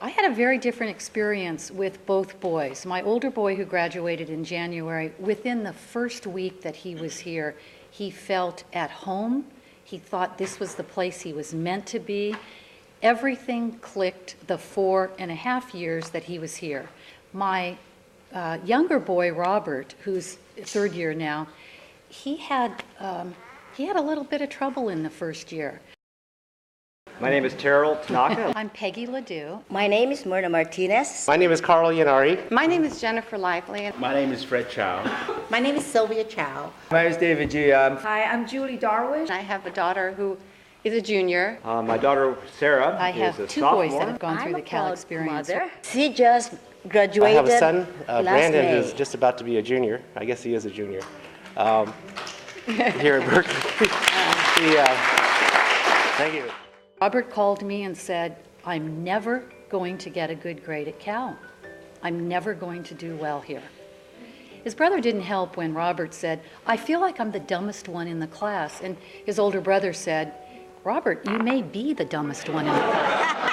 I had a very different experience with both boys. My older boy, who graduated in January, within the first week that he was here, he felt at home. He thought this was the place he was meant to be. Everything clicked the 4.5 years that he was here. My younger boy, Robert, who's third year now, he had a little bit of trouble in the first year. My name is Terrell Tanaka. I'm Peggy Ledoux. My name is Myrna Martinez. My name is Carl Yanari. My name is Jennifer Lively. My name is Fred Chow. My name is Sylvia Chow. My name is David G. Hi, I'm Julie Darwish. I have a daughter who is a junior. My daughter Sarah I is have a two sophomore. boys that have gone through I'm the a Cal proud experience. mother. She just I graduated have a son, last Brandon, May. who's just about to be a junior. I guess he is a junior. Here at Berkeley. Thank you. Robert called me and said, I'm never going to get a good grade at Cal. I'm never going to do well here. His brother didn't help when Robert said, I feel like I'm the dumbest one in the class. And his older brother said, Robert, you may be the dumbest one in the class.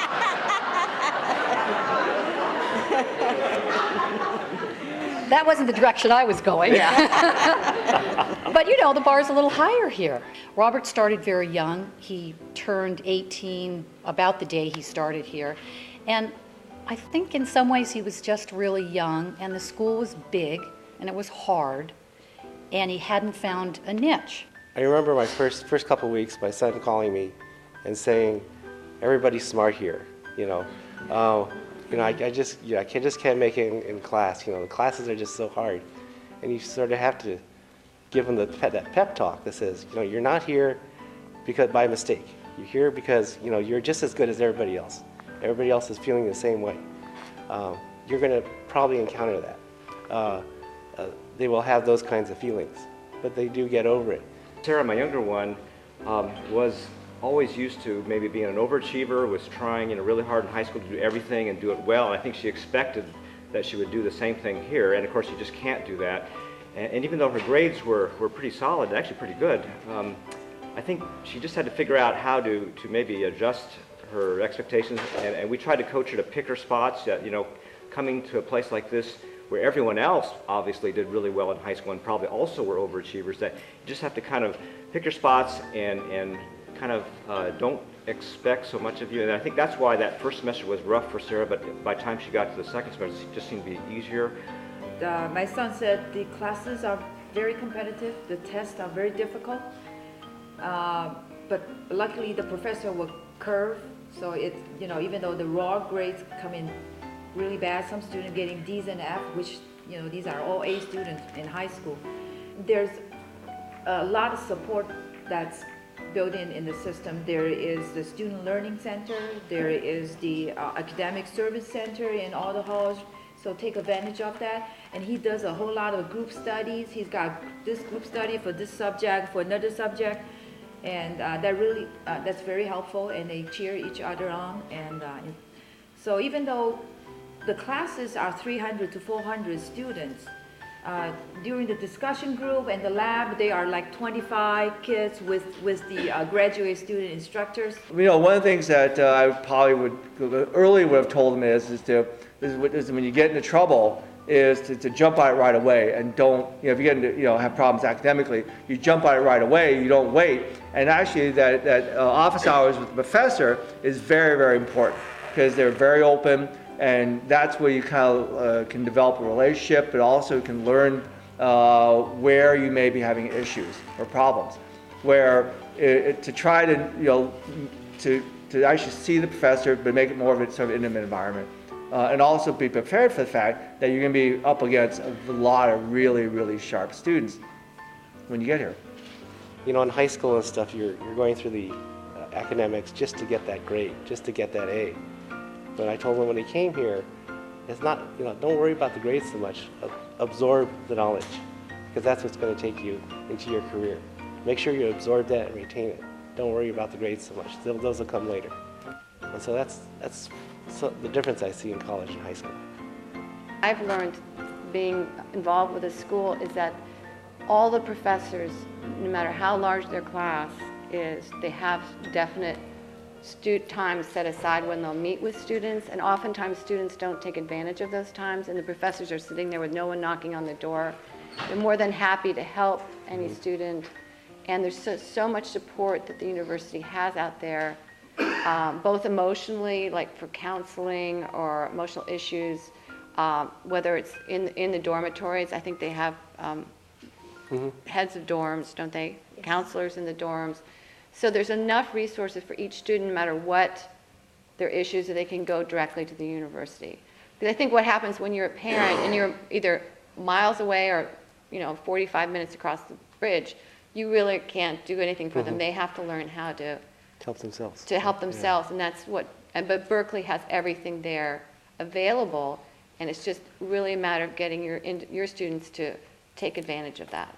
That wasn't the direction I was going. But you know, the bar's a little higher here. Robert started very young. He turned 18 about the day he started here. And I think in some ways he was just really young, and the school was big, and it was hard, and he hadn't found a niche. I remember my first couple weeks, my son calling me and saying, everybody's smart here, I just can't make it in class. The classes are just so hard. And you sort of have to give them that pep talk that says, you're not here because by mistake. You're here because, you're just as good as everybody else. Everybody else is feeling the same way. You're going to probably encounter that. They will have those kinds of feelings, but they do get over it. Sarah, my younger one, was always used to maybe being an overachiever, was trying really hard in high school to do everything and do it well. And I think she expected that she would do the same thing here, and of course you just can't do that. And even though her grades were pretty solid, actually pretty good, I think she just had to figure out how to maybe adjust her expectations, and we tried to coach her to pick her spots. That, coming to a place like this where everyone else obviously did really well in high school and probably also were overachievers, that you just have to kind of pick your spots and kind of don't expect so much of you. And I think that's why that first semester was rough for Sarah, but by the time she got to the second semester, it just seemed to be easier. My son said the classes are very competitive, the tests are very difficult, but luckily the professor will curve, so it's, even though the raw grades come in really bad, some students getting D's and F, which, these are all A students in high school. There's a lot of support that's built in the system. There is the Student Learning Center, there is the Academic Service Center in all the halls, so take advantage of that. And he does a whole lot of group studies. He's got this group study for this subject, for another subject, and that's very helpful, and they cheer each other on. And so even though the classes are 300 to 400 students, during the discussion group and the lab, they are like 25 kids with the graduate student instructors. One of the things that I probably would have told them is when you get into trouble, is to jump on it right away, and don't, if you get into, have problems academically, you jump on it right away, you don't wait. And actually that office hours with the professor is very, very important, because they're very open, and that's where you kind of can develop a relationship, but also can learn where you may be having issues or problems. Where to try to to actually see the professor, but make it more of a sort of intimate environment, and also be prepared for the fact that you're going to be up against a lot of really, really sharp students when you get here. In high school and stuff, you're going through the academics just to get that grade, just to get that A. But I told him when he came here, it's not, don't worry about the grades so much. Absorb the knowledge, because that's what's going to take you into your career. Make sure you absorb that and retain it. Don't worry about the grades so much. Those will come later. And so that's the difference I see in college and high school. I've learned being involved with a school is that all the professors, no matter how large their class is, they have definite time set aside when they'll meet with students, and oftentimes students don't take advantage of those times, and the professors are sitting there with no one knocking on the door. They're more than happy to help any student, and there's so much support that the university has out there, both emotionally, like for counseling or emotional issues, whether it's in the dormitories. I think they have heads of dorms, don't they? Counselors in the dorms. So there's enough resources for each student, no matter what their issues, that they can go directly to the university. Because I think what happens when you're a parent and you're either miles away or 45 minutes across the bridge, you really can't do anything for them. They have to learn how to help themselves. And that's what. But Berkeley has everything there available, and it's just really a matter of getting your students to take advantage of that.